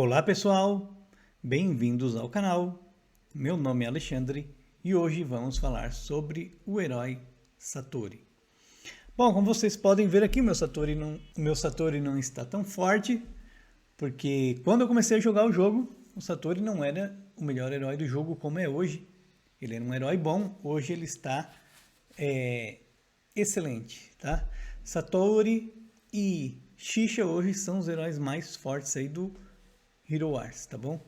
Olá pessoal, bem-vindos ao canal. Meu nome é Alexandre e hoje vamos falar sobre o herói Satori. Bom, como vocês podem ver aqui, meu Satori não está tão forte, porque quando eu comecei a jogar o jogo, o Satori não era o melhor herói do jogo como é hoje. Ele era um herói bom, hoje ele está excelente, tá? Satori e Shisha hoje são os heróis mais fortes aí do Hero Wars, tá bom?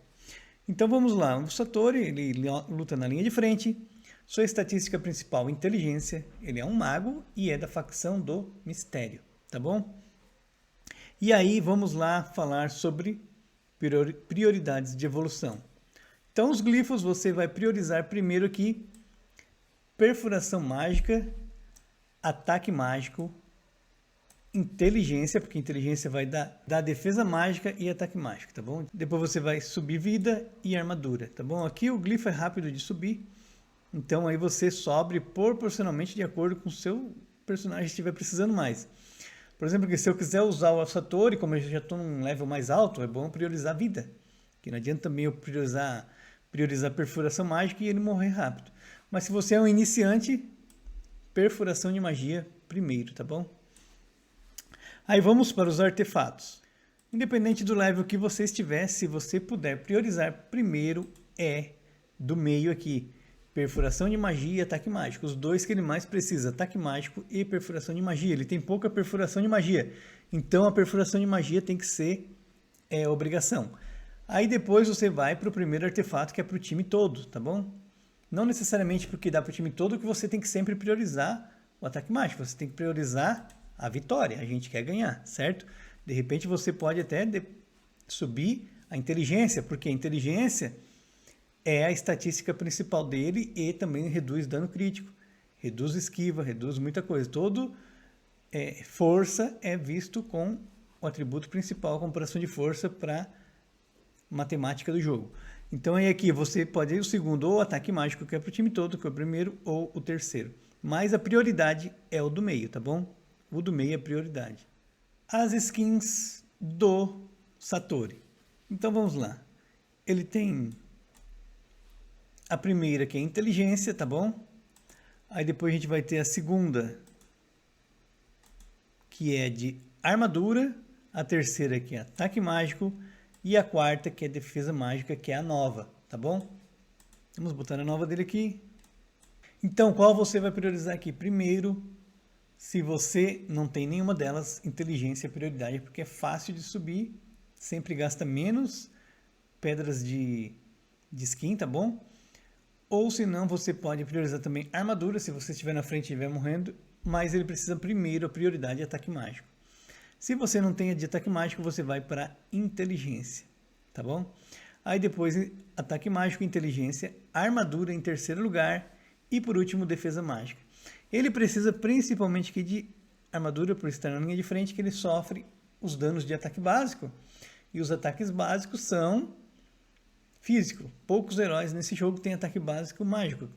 Então vamos lá, o Satori, ele luta na linha de frente, sua estatística principal inteligência, ele é um mago e é da facção do mistério, tá bom? E aí vamos lá falar sobre prioridades de evolução. Então os glifos você vai priorizar primeiro aqui, perfuração mágica, ataque mágico, inteligência, porque inteligência vai dar defesa mágica e ataque mágico, tá bom? Depois você vai subir vida e armadura, tá bom? Aqui o glifo é rápido de subir, então aí você sobe proporcionalmente de acordo com o seu personagem estiver precisando mais. Por exemplo, se eu quiser usar o Satori, como eu já estou num level mais alto, é bom priorizar vida, que não adianta também eu priorizar perfuração mágica e ele morrer rápido. Mas se você é um iniciante, perfuração de magia primeiro, tá bom? Aí vamos para os artefatos. Independente do level que você estiver, se você puder priorizar, primeiro é do meio aqui. Perfuração de magia e ataque mágico. Os dois que ele mais precisa, ataque mágico e perfuração de magia. Ele tem pouca perfuração de magia. Então a perfuração de magia tem que ser obrigação. Aí depois você vai para o primeiro artefato que é para o time todo, tá bom? Não necessariamente porque dá para o time todo que você tem que sempre priorizar o ataque mágico. Você tem que priorizar a vitória, a gente quer ganhar, certo? De repente você pode até subir a inteligência, porque a inteligência é a estatística principal dele e também reduz dano crítico, reduz esquiva, reduz muita coisa. Força é visto com o atributo principal, a comparação de força para matemática do jogo. Então aí aqui você pode ir o segundo ou ataque mágico, que é para o time todo, que é o primeiro, ou o terceiro. Mas a prioridade é o do meio, tá bom? O do meio é prioridade. As skins do Satori. Então vamos lá. Ele tem a primeira que é inteligência, tá bom? Aí depois a gente vai ter a segunda, que é de armadura. A terceira que é ataque mágico. E a quarta que é defesa mágica, que é a nova, tá bom? Vamos botar a nova dele aqui. Então qual você vai priorizar aqui? Primeiro, se você não tem nenhuma delas, inteligência é prioridade, porque é fácil de subir, sempre gasta menos pedras de skin, tá bom? Ou se não, você pode priorizar também armadura, se você estiver na frente e estiver morrendo, mas ele precisa primeiro, a prioridade é ataque mágico. Se você não tem a de ataque mágico, você vai para inteligência, tá bom? Aí depois, ataque mágico, inteligência, armadura em terceiro lugar e por último, defesa mágica. Ele precisa principalmente aqui de armadura por estar na linha de frente, que ele sofre os danos de ataque básico. E os ataques básicos são físicos. Poucos heróis nesse jogo têm ataque básico mágico.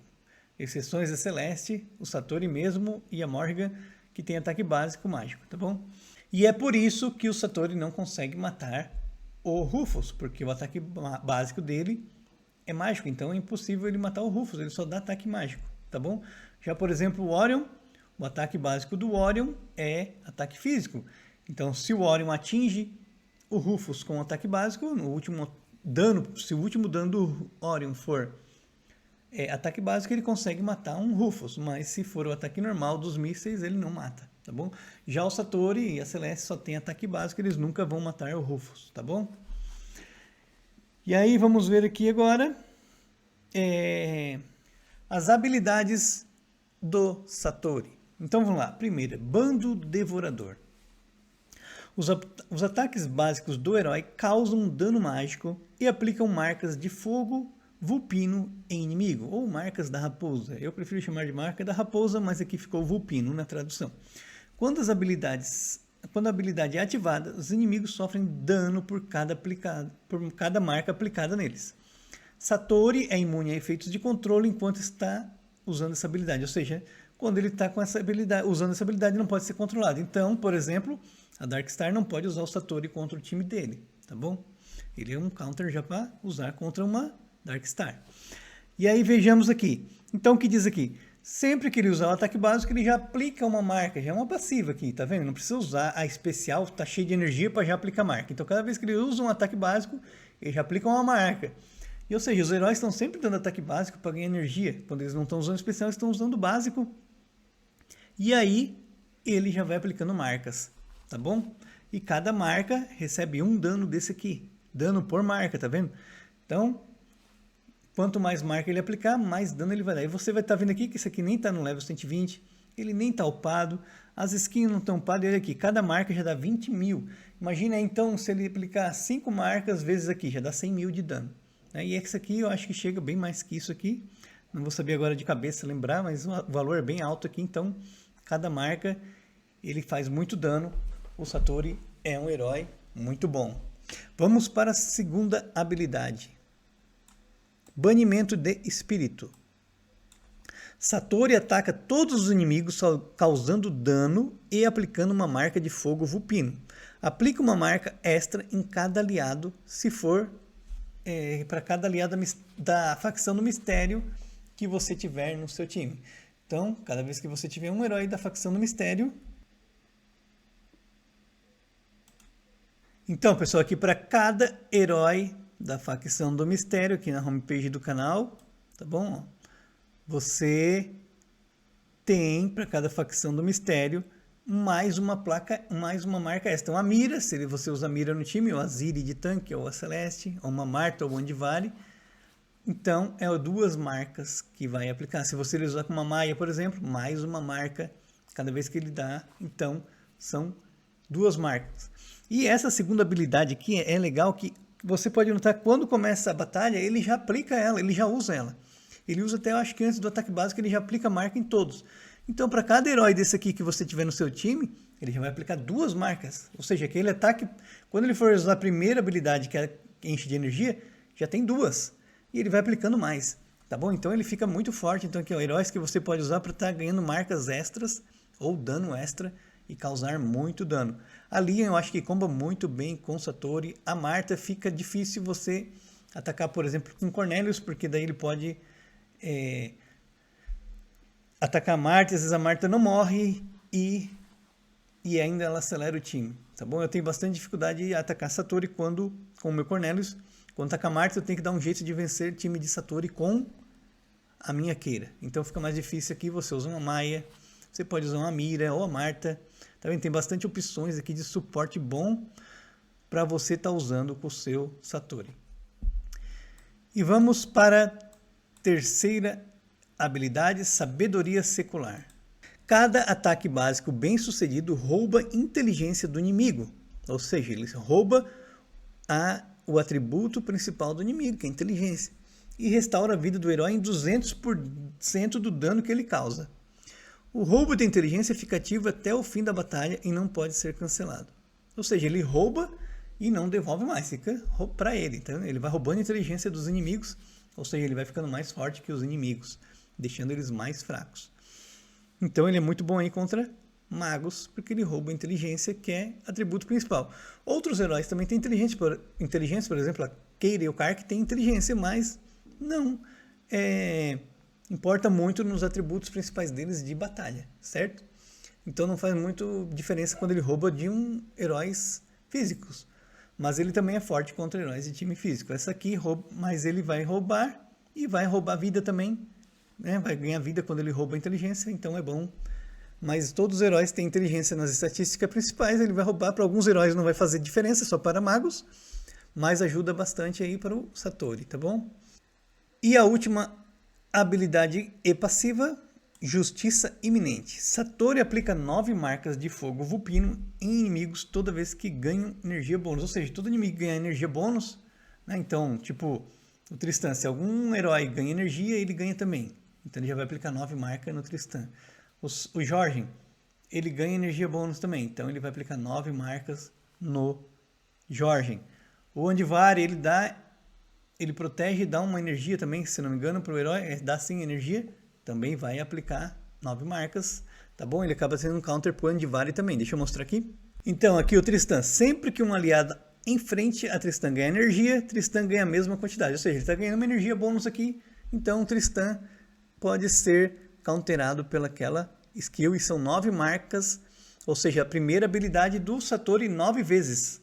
Exceções a Celeste, o Satori mesmo e a Morrigan, que tem ataque básico mágico, tá bom? E é por isso que o Satori não consegue matar o Rufus, porque o ataque básico dele é mágico, então é impossível ele matar o Rufus, ele só dá ataque mágico, tá bom? Já, por exemplo, o Orion, o ataque básico do Orion é ataque físico. Então, se o Orion atinge o Rufus com ataque básico, se o último dano do Orion for ataque básico, ele consegue matar um Rufus. Mas se for o ataque normal dos mísseis, ele não mata, tá bom? Já o Satori e a Celeste só tem ataque básico, eles nunca vão matar o Rufus, tá bom? E aí, vamos ver aqui agora as habilidades do Satori. Então vamos lá. Primeiro, Bando Devorador. Os ataques básicos do herói causam dano mágico e aplicam marcas de fogo vulpino em inimigo, ou marcas da raposa. Eu prefiro chamar de marca da raposa, mas aqui ficou vulpino na tradução. Quando a habilidade é ativada, os inimigos sofrem dano por cada marca aplicada neles. Satori é imune a efeitos de controle enquanto está usando essa habilidade, ou seja, quando ele está usando essa habilidade, não pode ser controlado. Então, por exemplo, a Darkstar não pode usar o Satori contra o time dele, tá bom? Ele é um counter já para usar contra uma Darkstar. E aí vejamos aqui. Então o que diz aqui? Sempre que ele usar o ataque básico, ele já aplica uma marca, já é uma passiva aqui, tá vendo? Não precisa usar a especial, tá cheio de energia para já aplicar marca. Então cada vez que ele usa um ataque básico, ele já aplica uma marca. E, ou seja, os heróis estão sempre dando ataque básico para ganhar energia. Quando eles não estão usando especial, eles estão usando o básico. E aí ele já vai aplicando marcas, tá bom? E cada marca recebe um dano desse aqui. Dano por marca, tá vendo? Então, quanto mais marca ele aplicar, mais dano ele vai dar. E você vai estar vendo aqui que esse aqui nem está no level 120, ele nem está upado, as skins não estão upadas, e olha aqui, cada marca já dá 20 mil. Imagina então se ele aplicar 5 marcas vezes aqui, já dá 100 mil de dano. E esse aqui eu acho que chega bem mais que isso aqui, não vou saber agora de cabeça lembrar, mas o valor é bem alto aqui, então cada marca ele faz muito dano. O Satori é um herói muito bom. Vamos para a segunda habilidade. Banimento de espírito. Satori ataca todos os inimigos causando dano e aplicando uma marca de fogo Vulpino. Aplica uma marca extra em cada aliado, se for para cada aliado da facção do mistério que você tiver no seu time. Então, cada vez que você tiver um herói da facção do mistério. Então, pessoal, aqui para cada herói da facção do mistério, aqui na homepage do canal, tá bom? Você tem para cada facção do mistério mais uma placa, mais uma marca extra. Uma mira, se você usa mira no time, ou a Ziri de tanque, ou a Celeste, ou uma Marta, ou o Andivale. Então, é 2 marcas que vai aplicar. Se você usar com uma Maia, por exemplo, mais uma marca cada vez que ele dá. Então, são 2 marcas. E essa segunda habilidade aqui é legal que você pode notar que quando começa a batalha, ele já aplica ela, ele já usa ela. Ele usa até, eu acho que antes do ataque básico, ele já aplica marca em todos. Então, para cada herói desse aqui que você tiver no seu time, ele já vai aplicar 2 marcas. Ou seja, aquele ataque, quando ele for usar a primeira habilidade, que enche de energia, já tem 2. E ele vai aplicando mais, tá bom? Então, ele fica muito forte. Então, aqui, ó, heróis que você pode usar para estar ganhando marcas extras ou dano extra e causar muito dano. A Lian eu acho que comba muito bem com Satori. A Marta fica difícil você atacar, por exemplo, com Cornelius, porque daí ele pode atacar a Marta, às vezes a Marta não morre e ainda ela acelera o time, tá bom? Eu tenho bastante dificuldade em atacar Satori com o meu Cornelius. Quando atacar a Marta eu tenho que dar um jeito de vencer time de Satori com a minha Keira. Então fica mais difícil aqui, você usa uma Maia, você pode usar uma Mira ou a Marta. Também tem bastante opções aqui de suporte bom para você estar usando com o seu Satori. E vamos para a terceira habilidade, Sabedoria Secular. Cada ataque básico bem sucedido rouba inteligência do inimigo. Ou seja, ele rouba o atributo principal do inimigo, que é a inteligência. E restaura a vida do herói em 200% do dano que ele causa. O roubo de inteligência fica ativo até o fim da batalha e não pode ser cancelado. Ou seja, ele rouba e não devolve mais, fica para ele. Então, ele vai roubando a inteligência dos inimigos, ou seja, ele vai ficando mais forte que os inimigos, deixando eles mais fracos. Então, ele é muito bom aí contra magos, porque ele rouba a inteligência, que é atributo principal. Outros heróis também têm inteligência, por exemplo, a Keira e o Kark têm inteligência, mas não importa muito nos atributos principais deles de batalha, certo? Então não faz muito diferença quando ele rouba de heróis físicos. Mas ele também é forte contra heróis de time físico. Essa aqui rouba, mas ele vai roubar e vai roubar vida também, né? Vai ganhar vida quando ele rouba a inteligência, então é bom. Mas todos os heróis têm inteligência nas estatísticas principais, ele vai roubar. Para alguns heróis não vai fazer diferença, só para magos, mas ajuda bastante aí para o Satori, tá bom? E a última habilidade e passiva, Justiça Iminente. Satori aplica 9 marcas de fogo Vulpino em inimigos toda vez que ganham energia bônus. Ou seja, todo inimigo ganha energia bônus, né? Então, tipo, o Tristan, se algum herói ganha energia, ele ganha também. Então ele já vai aplicar 9 marcas no Tristan. O Jorgen, ele ganha energia bônus também. Então ele vai aplicar 9 marcas no Jorgen. O Andivare, ele protege e dá uma energia também, se não me engano, para o herói, dá sim energia, também vai aplicar 9 marcas, tá bom? Ele acaba sendo um counter para o Andivare também, deixa eu mostrar aqui. Então, aqui o Tristan, sempre que um aliado em frente a Tristan ganha energia, Tristan ganha a mesma quantidade. Ou seja, ele está ganhando uma energia bônus aqui, então o Tristan pode ser counterado pelaquela skill, e são 9 marcas, ou seja, a primeira habilidade do Satori 9 vezes.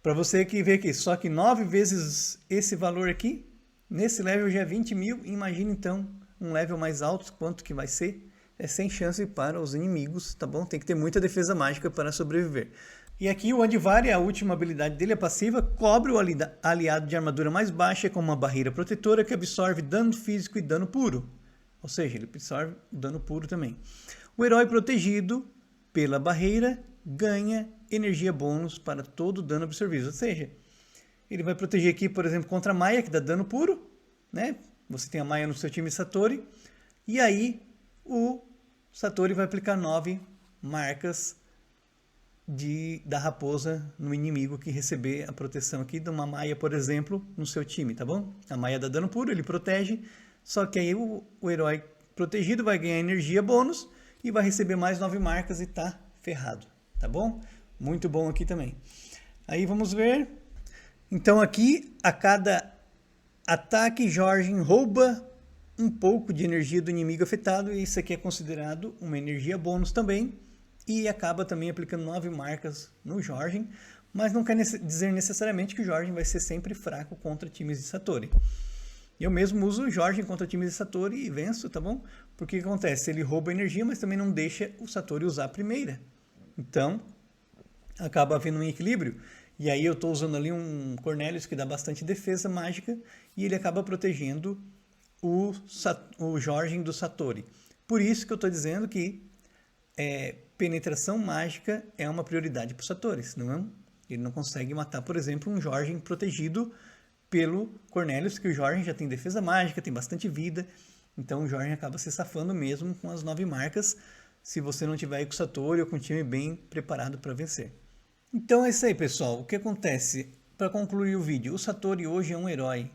Para você que vê aqui, só que 9 vezes esse valor aqui, nesse level já é 20 mil, imagina então um level mais alto, quanto que vai ser? É sem chance para os inimigos, tá bom? Tem que ter muita defesa mágica para sobreviver. E aqui o Andvari, a última habilidade dele, a passiva, cobre o aliado de armadura mais baixa com uma barreira protetora que absorve dano físico e dano puro. Ou seja, ele absorve dano puro também. O herói protegido pela barreira ganha energia bônus para todo o dano absorvido. Ou seja, ele vai proteger aqui, por exemplo, contra a Maia, que dá dano puro, né? Você tem a Maia no seu time Satori, e aí o Satori vai aplicar 9 marcas da raposa no inimigo que receber a proteção aqui de uma Maia, por exemplo, no seu time, tá bom? A Maia dá dano puro, ele protege, só que aí o herói protegido vai ganhar energia bônus e vai receber mais 9 marcas e tá ferrado, tá bom? Muito bom aqui também. Aí vamos ver. Então aqui, a cada ataque, Jorgen rouba um pouco de energia do inimigo afetado, e isso aqui é considerado uma energia bônus também, e acaba também aplicando 9 marcas no Jorgen, mas não quer dizer necessariamente que o Jorgen vai ser sempre fraco contra times de Satori. Eu mesmo uso o Jorgen contra times de Satori e venço, tá bom? Porque o que acontece? Ele rouba energia, mas também não deixa o Satori usar a primeira. Então, acaba havendo um equilíbrio. E aí eu estou usando ali um Cornelius que dá bastante defesa mágica, e ele acaba protegendo o Jorgen do Satori. Por isso que eu estou dizendo que penetração mágica é uma prioridade para o Satori, senão ele não consegue matar, por exemplo, um Jorgen protegido pelo Cornelius, que o Jorgen já tem defesa mágica, tem bastante vida, então o Jorgen acaba se safando mesmo com as 9 marcas, se você não tiver aí com o Satori ou com um time bem preparado para vencer. Então é isso aí, pessoal. O que acontece? Para concluir o vídeo, o Satori hoje é um herói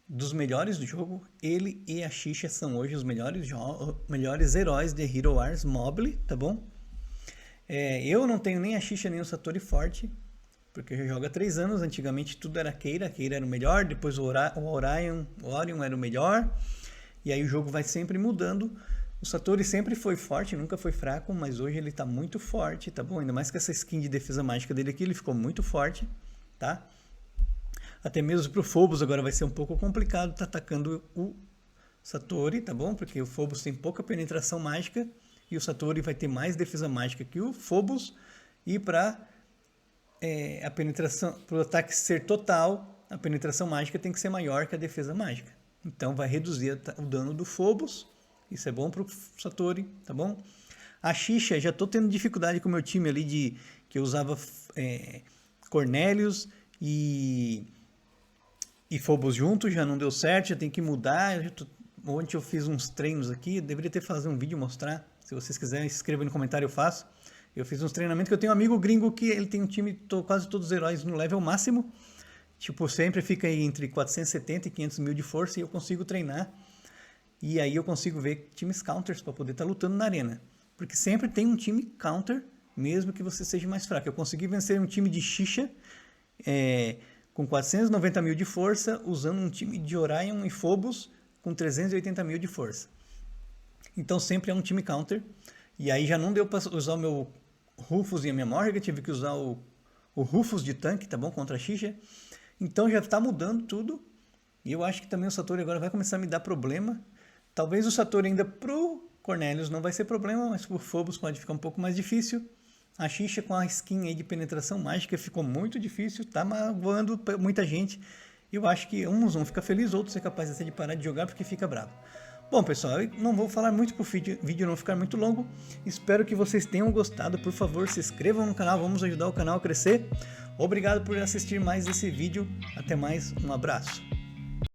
dos melhores do jogo. Ele e a Xixa são hoje os melhores heróis de Hero Wars Mobile, tá bom? Eu não tenho nem a Xixa nem o Satori forte, porque eu já jogo há 3 anos. Antigamente tudo era Keira, Keira era o melhor, depois o Orion era o melhor, e aí o jogo vai sempre mudando. O Satori sempre foi forte, nunca foi fraco, mas hoje ele tá muito forte, tá bom? Ainda mais que essa skin de defesa mágica dele aqui, ele ficou muito forte, tá? Até mesmo pro Phobos agora vai ser um pouco complicado tá atacando o Satori, tá bom? Porque o Phobos tem pouca penetração mágica e o Satori vai ter mais defesa mágica que o Phobos, e para a penetração, para o ataque ser total, a penetração mágica tem que ser maior que a defesa mágica. Então vai reduzir o dano do Phobos. Isso é bom para o Satori, tá bom? A Xixa, já estou tendo dificuldade com o meu time ali, que eu usava Cornelius e Phobos juntos, já não deu certo, já tem que mudar. Ontem eu fiz uns treinos aqui, deveria ter fazer um vídeo mostrar. Se vocês quiserem, se inscreva no comentário, eu faço. Eu fiz uns treinamentos, que eu tenho um amigo gringo que ele tem um time, quase todos os heróis no level máximo. Tipo, sempre fica aí entre 470 e 500 mil de força, e eu consigo treinar. E aí eu consigo ver times counters para poder estar lutando na arena. Porque sempre tem um time counter, mesmo que você seja mais fraco. Eu consegui vencer um time de Xixa com 490 mil de força, usando um time de Orion e Phobos com 380 mil de força. Então sempre é um time counter. E aí já não deu para usar o meu Rufus e a minha Morrigan, tive que usar o Rufus de tanque, tá bom? Contra a Xixa. Então já está mudando tudo. E eu acho que também o Satori agora vai começar a me dar problema. Talvez o Satori ainda pro Cornelius não vai ser problema, mas pro Phobos pode ficar um pouco mais difícil. A Xixa com a skin aí de penetração mágica ficou muito difícil, tá magoando muita gente. Eu acho que uns vão ficar felizes, outros é capaz até de parar de jogar porque fica bravo. Bom, pessoal, eu não vou falar muito para o vídeo não ficar muito longo. Espero que vocês tenham gostado. Por favor, se inscrevam no canal, vamos ajudar o canal a crescer. Obrigado por assistir mais esse vídeo. Até mais, um abraço.